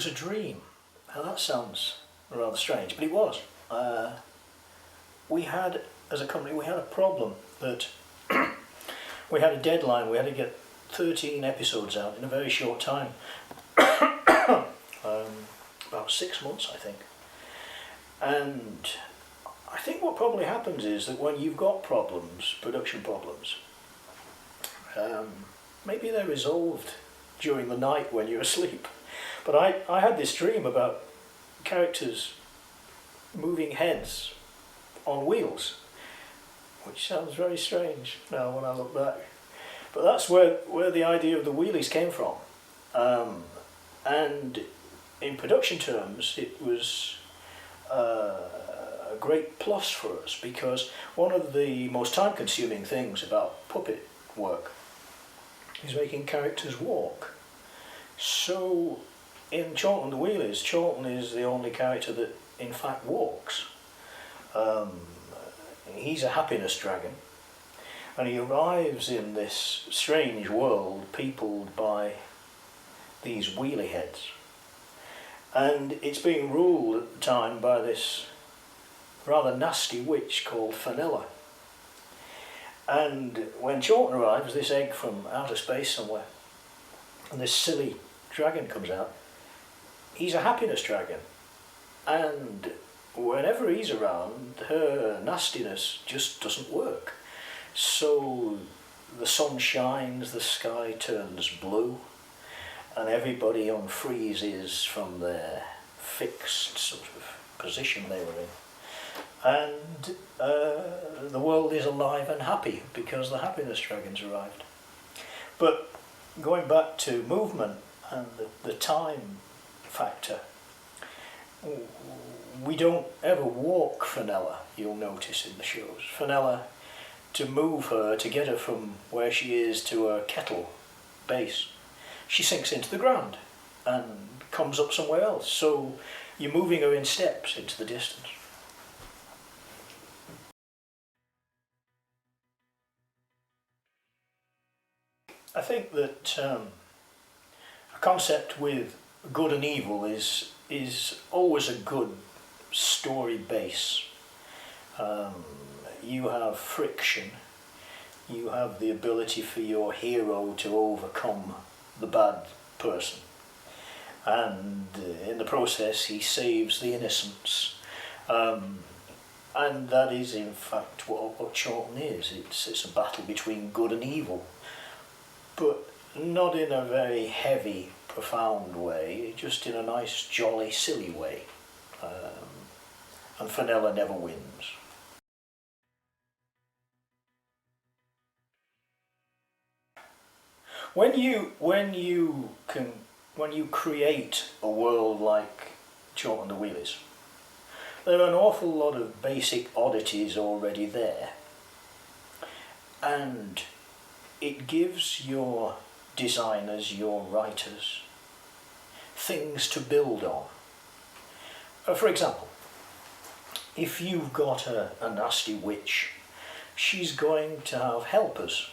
was a dream. Now that sounds rather strange, but it was. We had, as a company, we had a problem that we had a deadline. We had to get 13 episodes out in a very short time. About 6 months, I think. And I think what probably happens is that when you've got problems, production problems, maybe they're resolved during the night when you're asleep. But I had this dream about characters moving heads on wheels, which sounds very strange now when I look back. But that's where the idea of the wheelies came from. And in production terms, it was a great plus for us, because one of the most time-consuming things about puppet work is making characters walk. So in Chorlton the Wheelies, Chorlton is the only character that in fact walks. He's a happiness dragon, and he arrives in this strange world peopled by these wheelie heads. And it's being ruled at the time by this rather nasty witch called Fenella. And when Chorlton arrives, this egg from outer space somewhere, and this silly dragon comes out, he's a happiness dragon. And whenever he's around, her nastiness just doesn't work. So the sun shines, the sky turns blue, and everybody unfreezes from their fixed sort of position they were in. And the world is alive and happy because the happiness dragons arrived. But going back to movement and the time factor, we don't ever walk Fenella, you'll notice in the shows. Fenella, to move her, to get her from where she is to her kettle base, she sinks into the ground and comes up somewhere else. So you're moving her in steps into the distance. I think that a concept with good and evil is always a good story base. You have friction, you have the ability for your hero to overcome the bad person, and in the process he saves the innocents, and that is in fact what Chorlton is. It's a battle between good and evil, but not in a very heavy, profound way, just in a nice, jolly, silly way. And Fenella never wins. When you create a world like Chorlton the Wheelies, there are an awful lot of basic oddities already there, and it gives your designers, your writers, things to build on. For example, if you've got a nasty witch, she's going to have helpers.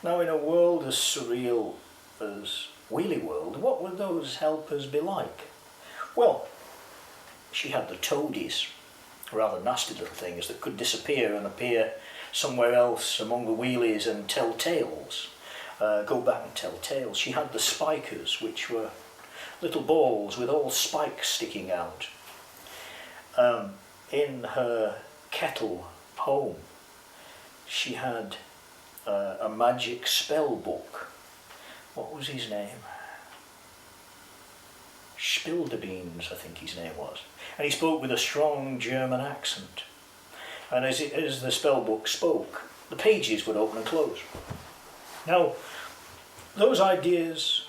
Now, in a world as surreal as Wheelie World, what would those helpers be like? Well, she had the toadies, rather nasty little things that could disappear and appear somewhere else among the wheelies and tell tales, go back and tell tales. She had the spikers, which were little balls with all spikes sticking out. In her kettle home, she had a magic spell book. What was his name? Spilderbeans, I think his name was. And he spoke with a strong German accent. And as the spell book spoke, the pages would open and close. Now, those ideas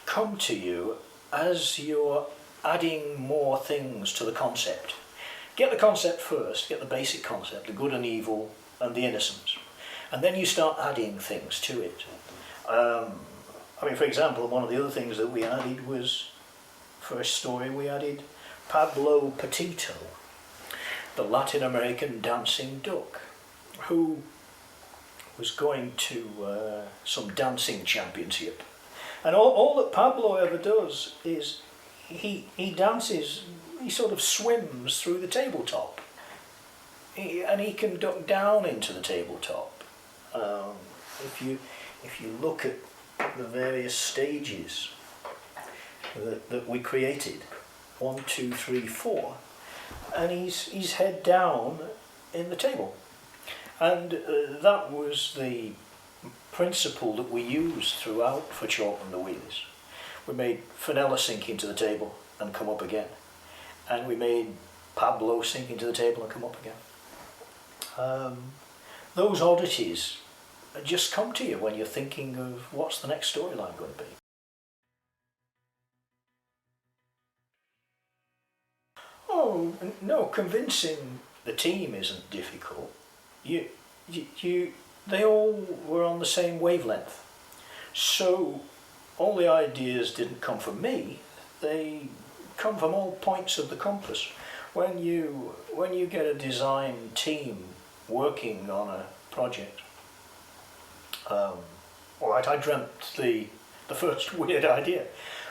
come to you as you're adding more things to the concept. Get the concept first, get the basic concept, the good and evil and the innocence. And then you start adding things to it. For example, one of the other things that we added was, first story we added Pablo Petito, the Latin American dancing duck, who was going to some dancing championship And all that Pablo ever does is he dances, he sort of swims through the tabletop. And he can duck down into the tabletop. If you look at the various stages that we created, 1, 2, 3, 4, and he's head down in the table. And that was the principle that we used throughout for Chorlton the Wheelies. We made Fenella sink into the table and come up again. And we made Pablo sink into the table and come up again. Those oddities just come to you when you're thinking of what's the next storyline going to be. Oh, no, convincing the team isn't difficult. They all were on the same wavelength. So all the ideas didn't come from me, they come from all points of the compass. When you get a design team working on a project, all right, I dreamt the first weird idea,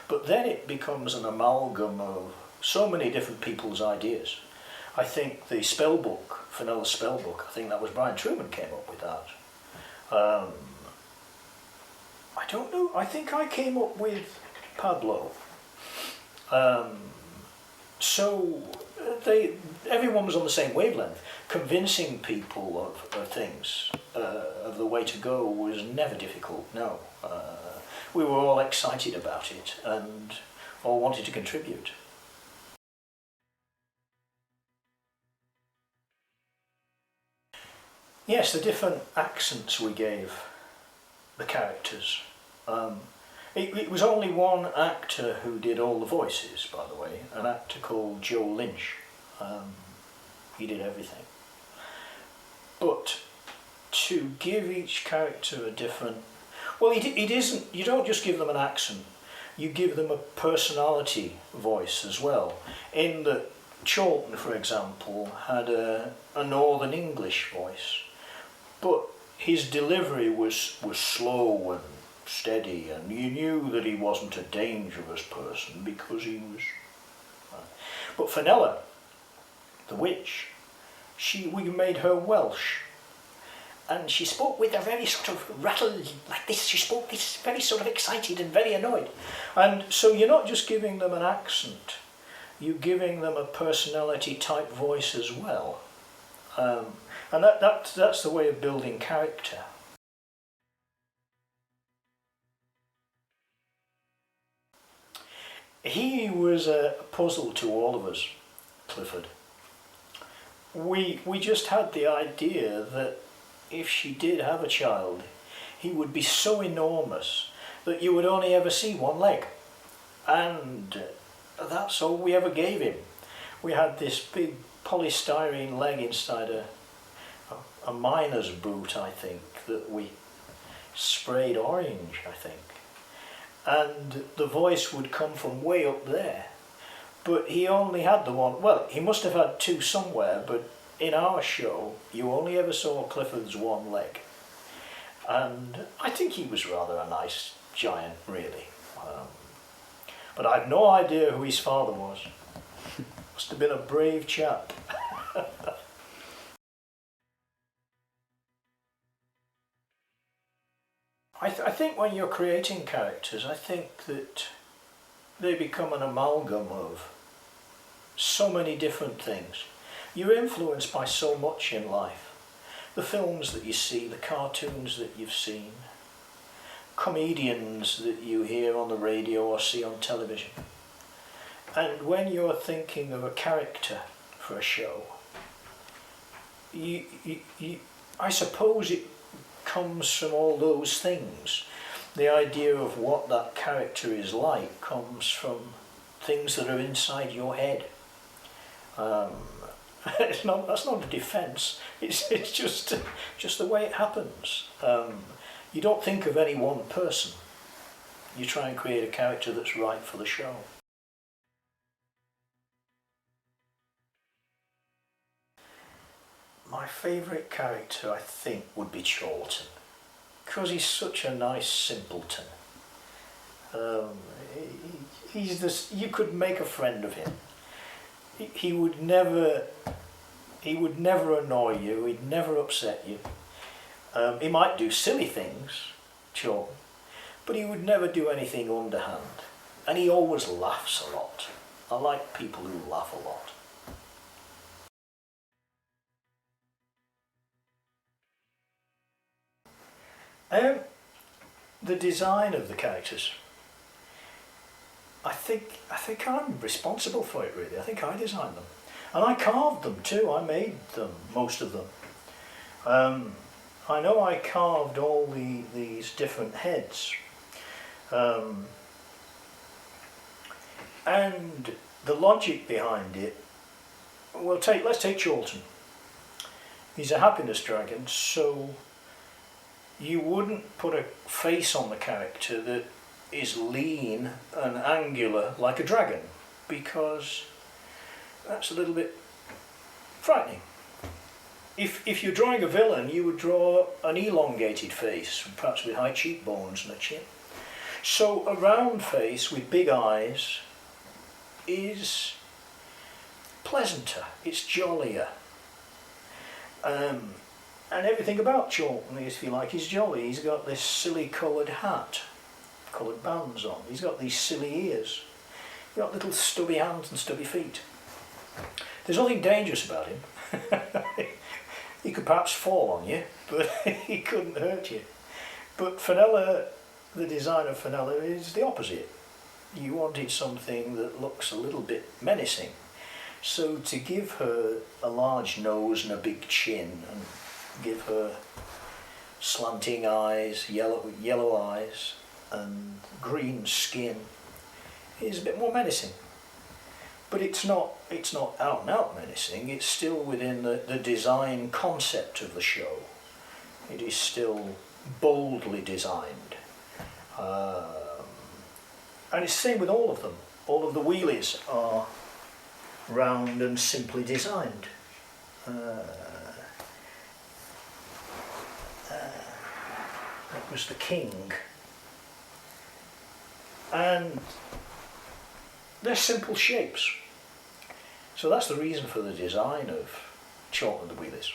but then it becomes an amalgam of so many different people's ideas. I think the spell book, Fenella's spell book, I think that was Brian Truman came up with that. I don't know, I think I came up with Pablo. So everyone was on the same wavelength. Convincing people of things, of the way to go, was never difficult, no. We were all excited about it and all wanted to contribute. Yes, the different accents we gave the characters. It was only one actor who did all the voices, by the way, an actor called Joe Lynch. He did everything. But to give each character a different... Well, it isn't... You don't just give them an accent, you give them a personality voice as well. In that Chorlton, for example, had a Northern English voice, but his delivery was slow and steady, and you knew that he wasn't a dangerous person because he was... But Fenella, the witch, we made her Welsh, and she spoke with a very sort of rattle like this. She spoke this very sort of excited and very annoyed. And so you're not just giving them an accent, you're giving them a personality type voice as well. And that's the way of building character. He was a puzzle to all of us, Clifford. We just had the idea that if she did have a child, he would be so enormous that you would only ever see one leg. And that's all we ever gave him. We had this big polystyrene leg inside a miner's boot, I think, that we sprayed orange, I think. And the voice would come from way up there. But he only had the one, well, he must have had two somewhere, but in our show, you only ever saw Clifford's one leg. And I think he was rather a nice giant, really. But I've no idea who his father was. Must have been a brave chap. I think when you're creating characters, I think that they become an amalgam of so many different things. You're influenced by so much in life. The films that you see, the cartoons that you've seen, comedians that you hear on the radio or see on television. And when you're thinking of a character for a show, I suppose it comes from all those things. The idea of what that character is like comes from things that are inside your head. That's not a defence. It's just the way it happens. You don't think of any one person. You try and create a character that's right for the show. My favourite character, I think, would be Chorlton, because he's such a nice simpleton. Um, he's this. You could make a friend of him. He would never. He would never annoy you. He'd never upset you. He might do silly things, sure, but he would never do anything underhand. And he always laughs a lot. I like people who laugh a lot. The design of the characters. I think I'm responsible for it really. I think I designed them. And I carved them too. I made them, most of them. I know I carved all these different heads. And the logic behind it, let's take Chorlton. He's a happiness dragon, so you wouldn't put a face on the character that is lean and angular like a dragon, because that's a little bit frightening. If you're drawing a villain, you would draw an elongated face, perhaps with high cheekbones and a chin. So a round face with big eyes is pleasanter, it's jollier. And everything about Chorlton, if you like, is jolly. He's got this silly coloured hat, coloured bands on. He's got these silly ears. He's got little stubby hands and stubby feet. There's nothing dangerous about him. He could perhaps fall on you, but he couldn't hurt you. But Fenella, the design of Fenella, is the opposite. You wanted something that looks a little bit menacing. So to give her a large nose and a big chin, and give her slanting eyes, yellow eyes, and green skin, is a bit more menacing. But it's not out and out menacing. It's still within the design concept of the show. It is still boldly designed. And it's the same with all of them. All of the Wheelies are round and simply designed. That was the king. And they're simple shapes. So that's the reason for the design of Chorlton and the Wheelies.